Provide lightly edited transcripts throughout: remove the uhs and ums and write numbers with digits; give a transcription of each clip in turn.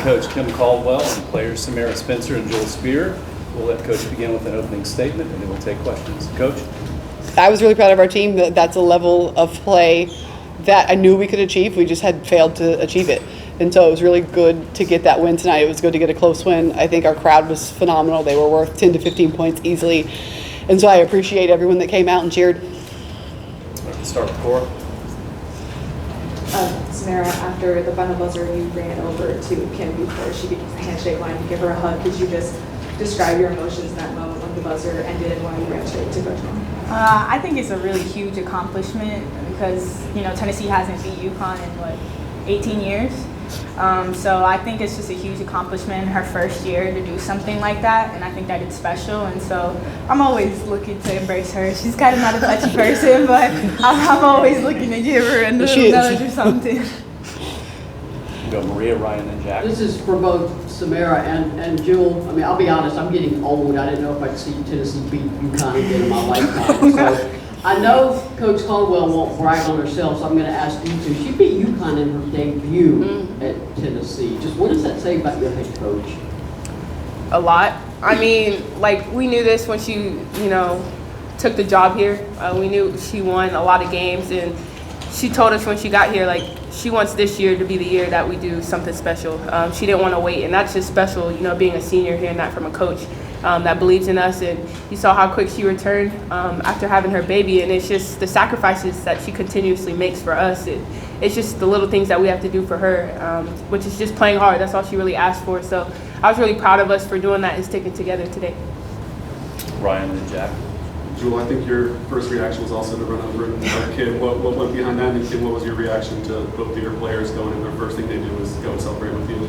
Coach Kim Caldwell and players Samara Spencer and Joel Spear. We'll let Coach begin with an opening statement, and then we'll take questions. Coach? I was really proud of our team. That's a level of play that I knew we could achieve. We just had failed to achieve it. And so it was really good to get that win tonight. It was good to get a close win. I think our crowd was phenomenal. They were worth 10 to 15 points easily. And so I appreciate everyone that came out and cheered. Let's start with Cora. Samara, after the final buzzer, you ran over to Kim before she gave the handshake line to give her a hug. Could you just describe your emotions in that moment when the buzzer ended and why you ran straight to Coach Kim? I think it's a really huge accomplishment because, Tennessee hasn't beat UConn in, 18 years? So I think it's just a huge accomplishment in her first year to do something like that, and I think that it's special, and so I'm always looking to embrace her. She's kind of not a touchy person, but I'm always looking to give her a little nudge or something. Go Maria, Ryan, and Jack. This is for both Samara and Jewel. I mean, I'll be honest, I'm getting old. I didn't know if I'd see Tennessee beat UConn again in my lifetime. So I know Coach Caldwell won't brag on herself, so I'm going to ask you two. She beat UConn in her debut at Tennessee. Just what does that say about your head coach? A lot. I mean, we knew this when she, took the job here. We knew she won a lot of games, and she told us when she got here, she wants this year to be the year that we do something special. She didn't want to wait, and that's just special, being a senior, hearing that from a coach that believes in us. And you saw how quick she returned after having her baby, and it's just the sacrifices that she continuously makes for us. It's just the little things that we have to do for her, which is just playing hard. That's all she really asked for. So I was really proud of us for doing that and sticking together today. Ryan and Jack. Jewel, I think your first reaction was also to run over and hug Kim. What went behind that? And Kim, what was your reaction to both of your players going in? Their first thing they do was go and celebrate with you.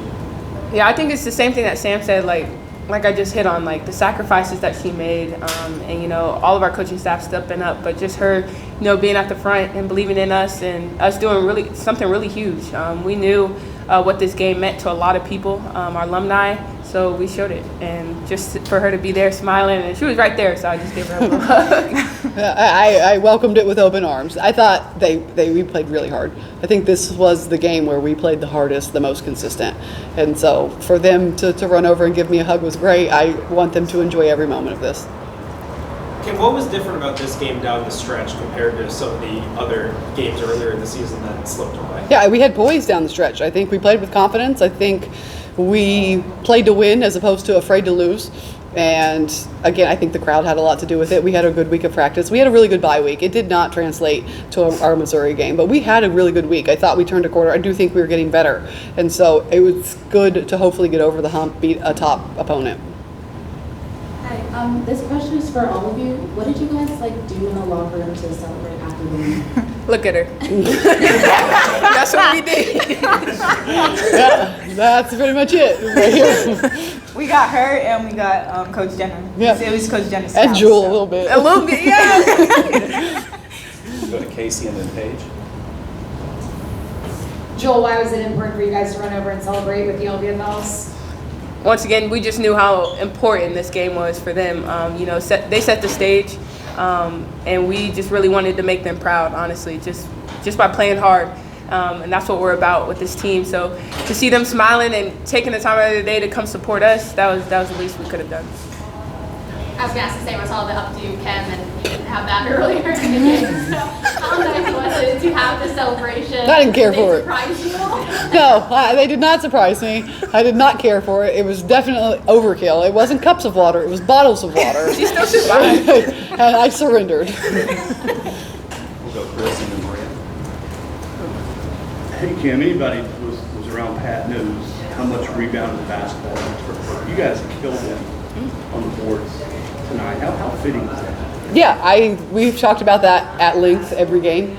Yeah, I think it's the same thing that Sam said. Like I just hit on, the sacrifices that she made, and all of our coaching staff stepping up, but just her, being at the front and believing in us and us doing something really huge. We knew what this game meant to a lot of people, our alumni. So we showed it, and just for her to be there smiling, and she was right there, so I just gave her a little hug. I welcomed it with open arms. I thought we played really hard. I think this was the game where we played the hardest, the most consistent. And so for them to run over and give me a hug was great. I want them to enjoy every moment of this. Kim, what was different about this game down the stretch compared to some of the other games earlier in the season that slipped away? Yeah, we had poise down the stretch. I think we played with confidence. I think we played to win as opposed to afraid to lose. And again, I think the crowd had a lot to do with it. We had a good week of practice. We had a really good bye week. It did not translate to our Missouri game, but we had a really good week. I thought we turned a quarter. I do think we were getting better. And so it was good to hopefully get over the hump, beat a top opponent. Hi, this question is for all of you. What did you guys do in the locker room to celebrate after the win? Look at her. That's what we did. Yeah, that's pretty much it right here. We got her and we got Coach Jenner. Yeah. It was Coach Jenner's And house, Jewel so. a little bit. A little bit, yeah. Go to Casey and then Paige. Joel, why was it important for you guys to run over and celebrate with the Olympian Vols? Once again, we just knew how important this game was for them. They set the stage, and we just really wanted to make them proud, honestly, just by playing hard. And that's what we're about with this team. So to see them smiling and taking the time out of their day to come support us, that was the least we could have done. I was going to ask the same. It's all up to you, Kim, and you didn't have that earlier in the game. So how nice was it to have the celebration? I didn't care for it. Surprise you? No, they did not surprise me. I did not care for it. It was definitely overkill. It wasn't cups of water. It was bottles of water. She still survived. And I surrendered. We'll go Chris and then Maria. Hey, Kim, anybody was around Pat knows how much rebounded basketball is for her. You guys killed them on the boards tonight. How fitting is that? Yeah, we've talked about that at length every game.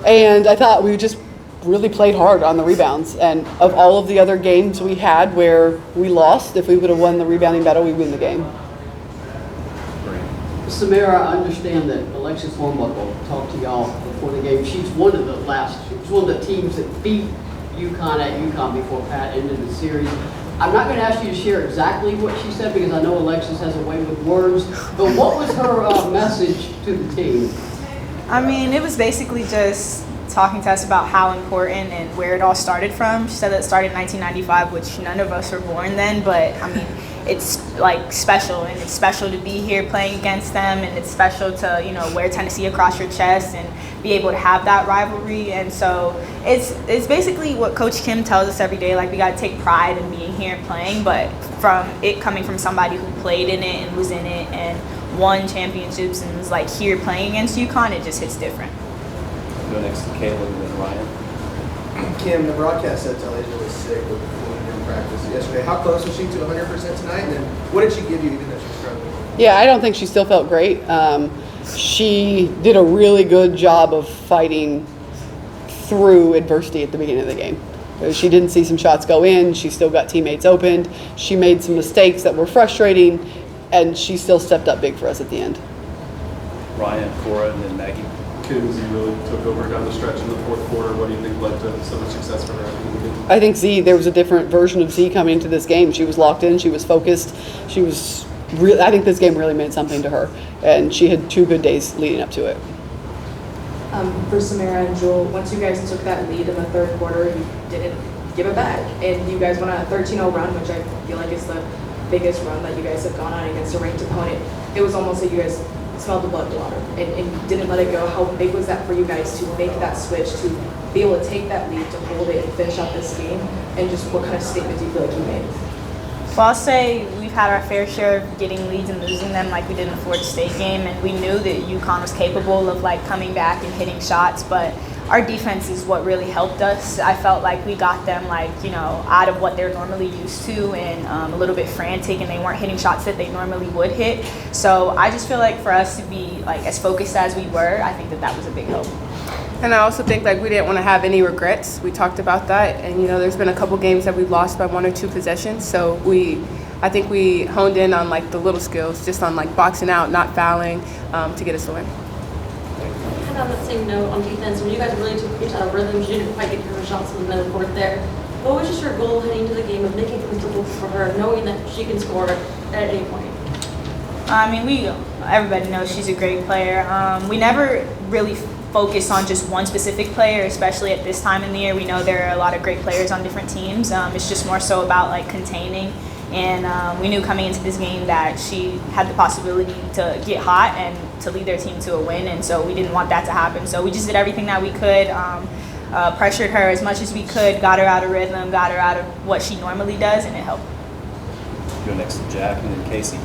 And I thought we just really played hard on the rebounds. And of all of the other games we had where we lost, if we would have won the rebounding battle, we'd win the game. Samara, I understand that Alexis Hornbuckle talked to y'all before the game. She's one of the teams that beat UConn at UConn before Pat ended the series. I'm not going to ask you to share exactly what she said because I know Alexis has a way with words, but what was her message to the team? I mean, it was basically just talking to us about how important and where it all started from. She said that it started in 1995, which none of us were born then, but I mean, it's like special, and it's special to be here playing against them, and it's special to, you know, wear Tennessee across your chest and be able to have that rivalry. And so it's basically what Coach Kim tells us every day, like we got to take pride in being here and playing, but from it coming from somebody who played in it and was in it and won championships and was like here playing against UConn, it just hits different. Go next to Caleb and then Ryan. Kim, the broadcast said Talia was sick with flu in practice yesterday. How close was she to 100% tonight? And then what did she give you even though she was struggling? Yeah, I don't think she still felt great. She did a really good job of fighting through adversity at the beginning of the game. She didn't see some shots go in. She still got teammates opened. She made some mistakes that were frustrating, and she still stepped up big for us at the end. Ryan, Cora, and then Maggie. Kim, Z really took over down the stretch in the fourth quarter. What do you think led to so much success for her after the game? I think Z, there was a different version of Z coming into this game. She was locked in. She was focused. She was really, I think this game really meant something to her, and she had 2 good days leading up to it. For Samara and Jewel, once you guys took that lead in the third quarter, you didn't give it back. And you guys went on a 13-0 run, which I feel like is the biggest run that you guys have gone on against a ranked opponent. It was almost like you guys smelled the blood water and you didn't let it go. How big was that for you guys to make that switch, to be able to take that lead, to hold it and finish out this game? And just what kind of statement do you feel like you made? Well, I'll say we've had our fair share of getting leads and losing them, like we did in the Florida State game, and we knew that UConn was capable of like coming back and hitting shots, but our defense is what really helped us. I felt like we got them like, you know, out of what they're normally used to and a little bit frantic, and they weren't hitting shots that they normally would hit. So I just feel like for us to be like as focused as we were, I think that was a big help. And I also think like we didn't want to have any regrets. We talked about that, and you know, there's been a couple games that we've lost by 1 or 2 possessions. So I think we honed in on like the little skills, just on like boxing out, not fouling, to get us the win. Kind of on that same note on defense, when you guys really took each out of rhythms, you didn't quite get your shots in the middle court there. What was just your goal heading into the game of making it comfortable for her, knowing that she can score at any point? I mean, everybody knows she's a great player. We never really focus on just one specific player, especially at this time in the year. We know there are a lot of great players on different teams. It's just more so about like containing. And we knew coming into this game that she had the possibility to get hot and to lead their team to a win. And so we didn't want that to happen. So we just did everything that we could, pressured her as much as we could, got her out of rhythm, got her out of what she normally does, and it helped. Go next to Jack and then Casey.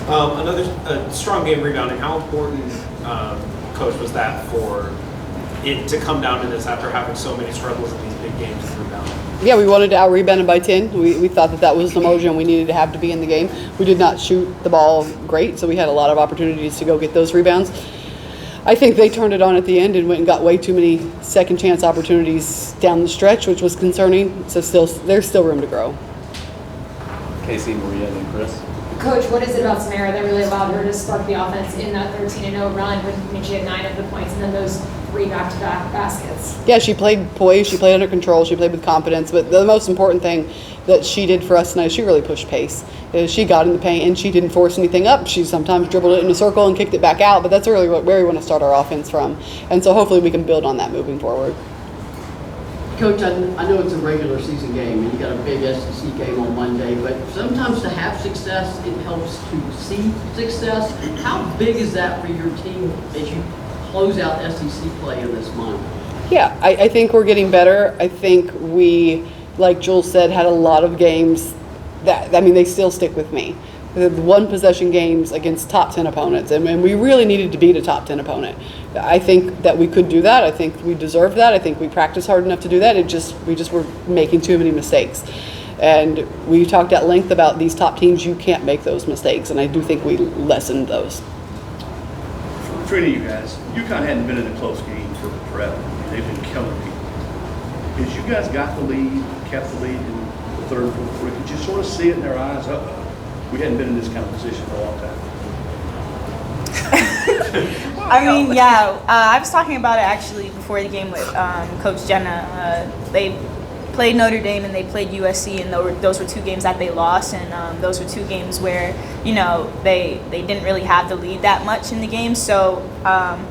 Another strong game rebounding. How important, Coach, was that for it to come down to this after having so many struggles in these big games with rebounding? Yeah, we wanted to out-rebound it by 10. We thought that was the motion we needed to have to be in the game. We did not shoot the ball great, so we had a lot of opportunities to go get those rebounds. I think they turned it on at the end and went and got way too many second chance opportunities down the stretch, which was concerning. So there's still room to grow. Casey, Maria, and then Chris. Coach, what is it about Samara that really allowed her to spark the offense in that 13-0 run when she had 9 of the points and then those 3 back-to-back baskets? Yeah, she played poise, she played under control, she played with confidence, but the most important thing that she did for us tonight, she really pushed pace. She got in the paint and she didn't force anything up. She sometimes dribbled it in a circle and kicked it back out, but that's really where we want to start our offense from. And so hopefully we can build on that moving forward. Coach, I know it's a regular season game and you got a big SEC game on Monday, but sometimes to have success, it helps to see success. How big is that for your team as you close out SEC play in this month? Yeah, I think we're getting better. I think we, like Jules said, had a lot of games that, I mean, they still stick with me. The 1 possession games against top 10 opponents, and we really needed to beat a top 10 opponent. I think that we could do that. I think we deserve that. I think we practiced hard enough to do that. We just were making too many mistakes. And we talked at length about these top teams. You can't make those mistakes, and I do think we lessened those. For any of you guys, UConn hadn't been in a close game for forever. They've been killing people. As you guys got the lead, kept the lead in the third and fourth quarter, could you sort of see it in their eyes? We hadn't been in this kind of position for a long time. I mean, yeah, I was talking about it actually before the game with Coach Jenna. They played Notre Dame and they played USC, and those were 2 games that they lost, and those were 2 games where, you know, they didn't really have the lead that much in the game. So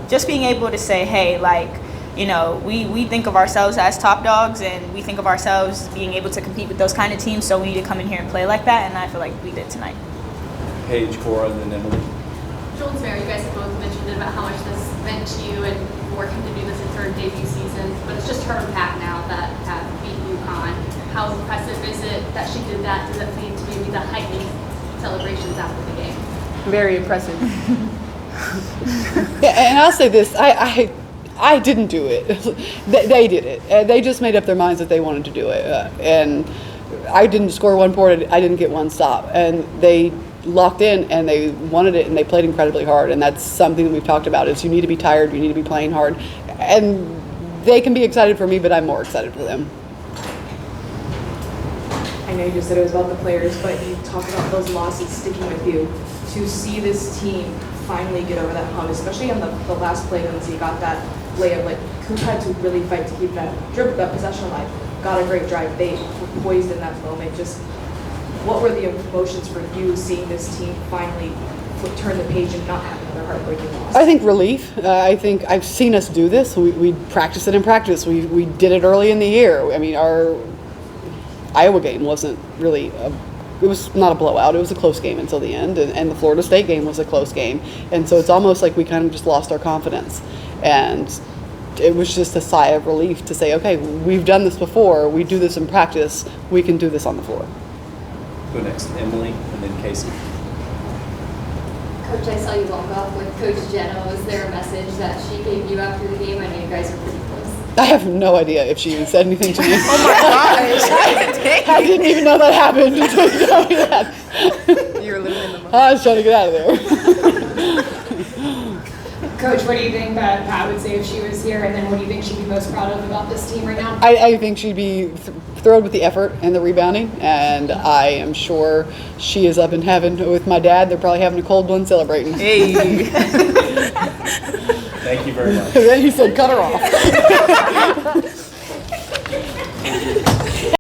just being able to say, hey, like, you know, we think of ourselves as top dogs, and we think of ourselves being able to compete with those kind of teams, so we need to come in here and play like that, and I feel like we did tonight. Paige, Cora, and then Emily. Joel and Samara, you guys have both mentioned about how much this meant to you and working to do this in her debut season, but it's just her and Pat now that have beat UConn. How impressive is it that she did that? Does it lead to maybe the heightened celebrations after the game? Very impressive. Yeah, and I'll say this, I didn't do it. They did it. And they just made up their minds that they wanted to do it. And I didn't score 1 point, I didn't get 1 stop. And they locked in and they wanted it, and they played incredibly hard. And that's something that we've talked about, is you need to be tired, you need to be playing hard. And they can be excited for me, but I'm more excited for them. I know you just said it was about the players, but you talked about those losses sticking with you. To see this team finally get over that hump, especially on the last play when you got that layup, like Coop had to really fight to keep that possession alive. Got a great drive. They were poised in that moment. Just what were the emotions for you seeing this team finally turn the page and not have another heartbreaking loss? I think relief. I think I've seen us do this. We practice it in practice. We did it early in the year. I mean, our Iowa game wasn't really it was not a blowout. It was a close game until the end, and the Florida State game was a close game. And so it's almost like we kind of just lost our confidence. And it was just a sigh of relief to say, okay, we've done this before. We do this in practice. We can do this on the floor. Go next, Emily, and then Casey. Coach, I saw you walk off with Coach Jenna. Was there a message that she gave you after the game? I know you guys are pretty close. I have no idea if she even said anything to me. Oh my gosh. I didn't even know that happened until you told me that. You were living in the moment. I was trying to get out of there. Coach, what do you think that Pat would say if she was here, and then what do you think she'd be most proud of about this team right now? I think she'd be thrilled with the effort and the rebounding, and I am sure she is up in heaven with my dad. They're probably having a cold one celebrating. Hey. Thank you very much. Then he said, cut her off.